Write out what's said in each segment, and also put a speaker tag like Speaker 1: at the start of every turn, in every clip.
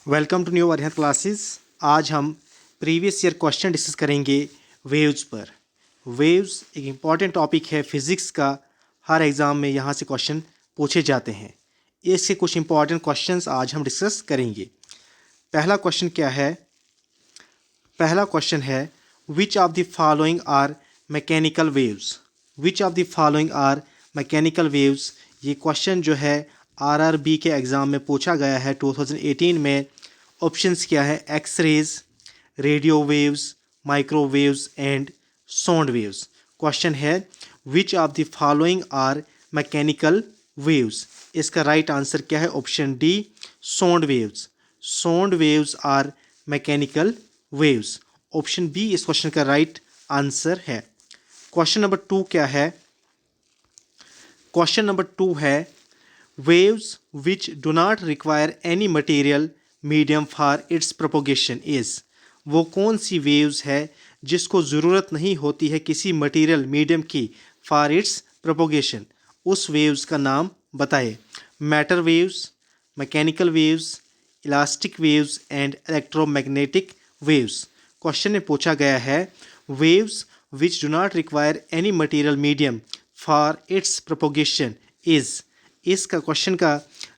Speaker 1: Welcome to new Arihant classes. आज हम previous year question discuss करेंगे वेव्स पर। वेव्स एक इम्पॉर्टेंट टॉपिक है फिज़िक्स का। हर एग्ज़ाम में यहाँ से क्वेश्चन पूछे जाते हैं। इसके कुछ इम्पॉर्टेंट क्वेश्चंस आज हम डिस्कस करेंगे। पहला क्वेश्चन क्या है? पहला क्वेश्चन है which of the following are mechanical waves. Which of the following are mechanical waves. ये क्वेश्चन जो है आरआरबी के एग्ज़ाम में पूछा गया है 2018 में। ऑप्शंस क्या है? X rays, radio waves, microwaves and sound waves. Question है which of the following are mechanical waves. इसका राइट आंसर क्या है? Option D, sound waves. Sound waves are mechanical waves. Option B इस क्वेश्चन का right answer है। Question number 2 क्या है? Question number 2 है waves which do not require any material medium for its propagation is. वो कौन सी वेव्स है जिसको ज़रूरत नहीं होती है किसी मटेरियल मीडियम की फॉर इट्स प्रोपोगेशन। उस वेव्स का नाम बताए। Matter waves, mechanical waves, elastic waves and electromagnetic waves. Question में पूछा गया है waves which do not require any material medium for its propagation is. इसका क्वेश्चन का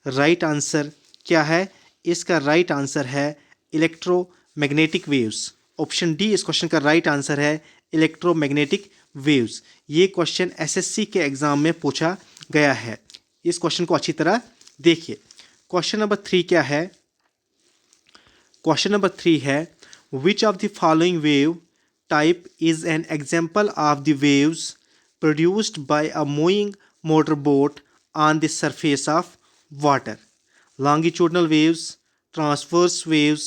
Speaker 1: राइट आंसर क्या है? इसका राइट आंसर है इलेक्ट्रोमैग्नेटिक वेव्स। ऑप्शन डी इस क्वेश्चन का राइट आंसर है इलेक्ट्रोमैग्नेटिक वेव्स। ये क्वेश्चन एसएससी के एग्ज़ाम में पूछा गया है। इस क्वेश्चन को अच्छी तरह देखिए। क्वेश्चन नंबर 3 क्या है? क्वेश्चन नंबर 3 है which of the following wave type is an example of the waves produced by a moving motorboat on the surface of water. Longitudinal waves, transverse waves,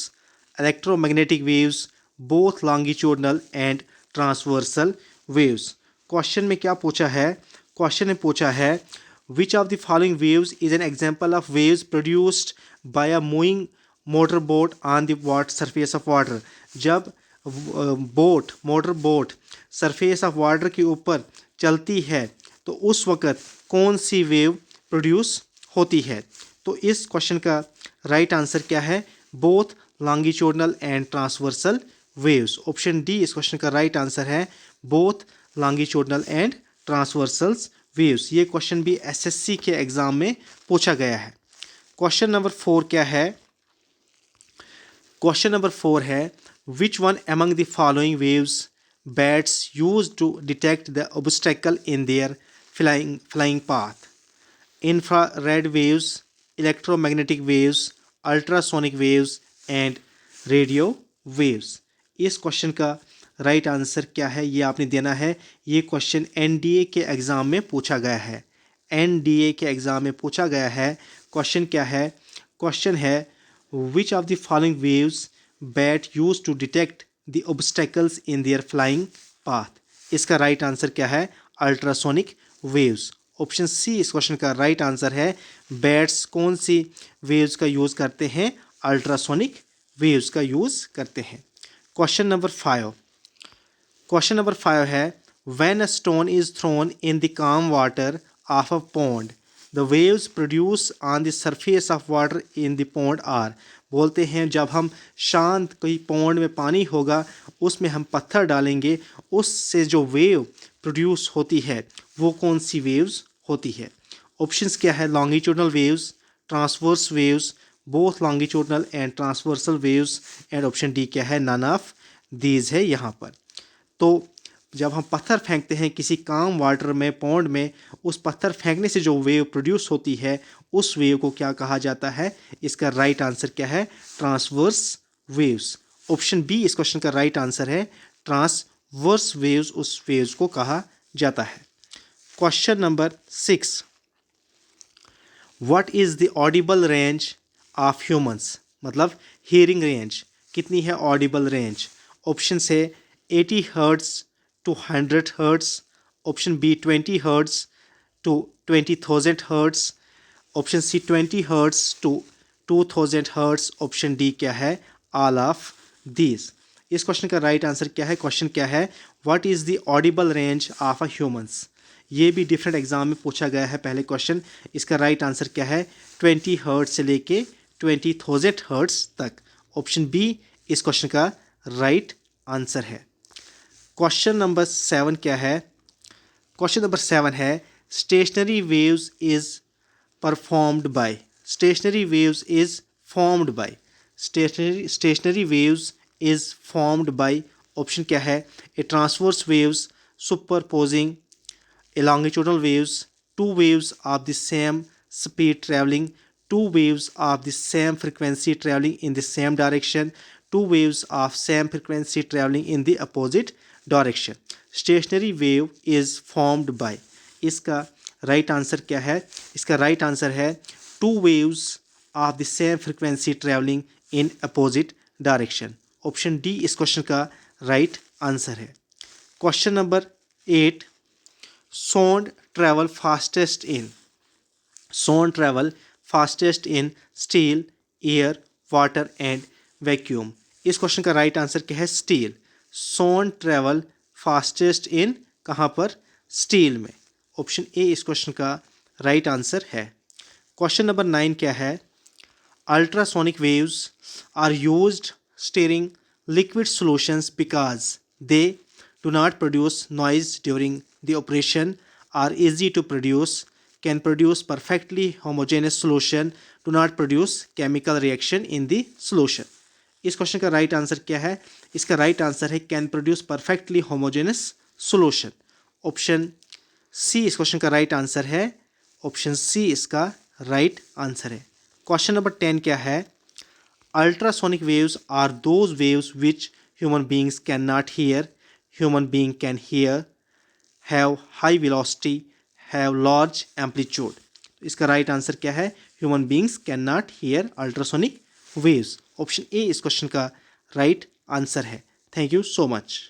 Speaker 1: electromagnetic waves, both longitudinal and transversal waves. Question में क्या पूछा है? Question में पूछा है which of the following waves is an example of waves produced by a moving motorboat on the surface of water. जब motor boat surface of water के ऊपर चलती है तो उस वक़्त कौन सी वेव प्रोड्यूस होती है? तो इस क्वेश्चन का राइट आंसर क्या है? Both longitudinal and transversal waves. Option D इस क्वेश्चन का राइट आंसर है both longitudinal and transversal waves. ये क्वेश्चन भी एसएससी के एग्ज़ाम में पूछा गया है। क्वेश्चन नंबर 4 क्या है? क्वेश्चन नंबर 4 है which one among the following waves bats use to detect the obstacle in their flying path. Infrared waves, electromagnetic waves, ultrasonic waves and radio waves. इस question का right answer क्या है ये आपने देना है। ये क्वेश्चन एनडीए के एग्ज़ाम में पूछा गया है। एनडीए के एग्ज़ाम में पूछा गया है। क्वेश्चन क्या है? क्वेश्चन है which of the following waves bat use to detect the obstacles in their flying path. इसका राइट आंसर क्या है? Ultrasonic waves. ऑप्शन सी इस क्वेश्चन का राइट आंसर है। बैट्स कौन सी वेव्स का यूज़ करते हैं? अल्ट्रासोनिक वेव्स का यूज़ करते हैं। Question number 5। क्वेश्चन नंबर 5 है when a stone is thrown in the calm water of a pond the waves produce on the surface of water in the pond are. बोलते हैं जब हम शांत कोई पॉन्ड में पानी होगा उसमें हम पत्थर डालेंगे, उससे जो वेव प्रोड्यूस होती है वो कौन सी वेव्स होती है? ऑप्शंस क्या है? Longitudinal waves, transverse waves, both longitudinal and transversal waves and option D क्या है? नन ऑफ दीज है यहाँ पर। तो जब हम पत्थर फेंकते हैं किसी काम वाटर में, पॉन्ड में, उस पत्थर फेंकने से जो वेव प्रोड्यूस होती है उस वेव को क्या कहा जाता है? इसका राइट आंसर क्या है? Transverse waves. ऑप्शन बी इस क्वेश्चन का राइट आंसर है ट्रांसवर्स वेव्स उस वेव्स को कहा जाता है। Question number 6 what is the Audible range of humans. मतलब हियरिंग रेंज कितनी है? Audible range. ऑप्शन है 80 hertz to 100 hertz. Option B 20 hertz to 20,000 hertz. Option C 20 hertz to 2,000 hertz. Option D क्या है? All of these. इस question का right answer क्या है? क्वेश्चन क्या है? What is the audible range of a humans? ये भी डिफरेंट एग्जाम में पूछा गया है पहले क्वेश्चन। इसका राइट आंसर क्या है? 20 हर्ट्ज से लेके 20,000 हर्ट्ज तक। ऑप्शन बी इस क्वेश्चन का राइट आंसर है। क्वेश्चन नंबर 7 क्या है? क्वेश्चन नंबर 7 है stationery waves is performed by. Stationery waves is formed by. Stationery waves is formed by. Option क्या है? ए transverse waves सुपरपोजिंग A longitudinal waves, two waves of the same speed traveling, two waves of the same frequency traveling in the same direction, two waves of same frequency traveling in the opposite direction. Stationary wave is formed by। इसका right answer क्या है? इसका right answer है two waves of the same frequency traveling in opposite direction। Option D इस question का right answer है। Question number 8, sound travel fastest in। sound travel fastest in steel, air, water and vacuum। इस question का right answer क्या है? Steel. sound travel fastest in कहाँ पर? Steel में। ऑप्शन ए इस क्वेश्चन का राइट आंसर है। क्वेश्चन नंबर 9 क्या है? Ultrasonic waves are used stirring liquid solutions because they do not produce noise during the operation, are easy to produce, can produce perfectly homogeneous solution, do not produce chemical reaction in the solution। इस question का right answer क्या है? इसका right answer है can produce perfectly homogeneous solution. Option C इस question का right answer है। Option C इसका राइट आंसर है। क्वेश्चन नंबर 10 क्या है? Ultrasonic waves are those waves which human beings cannot hear. Human being can hear, have high velocity, have large amplitude। इसका right answer क्या है? Human beings can not here ultrasonic waves. Option A इस question का right answer है। Thank you so much.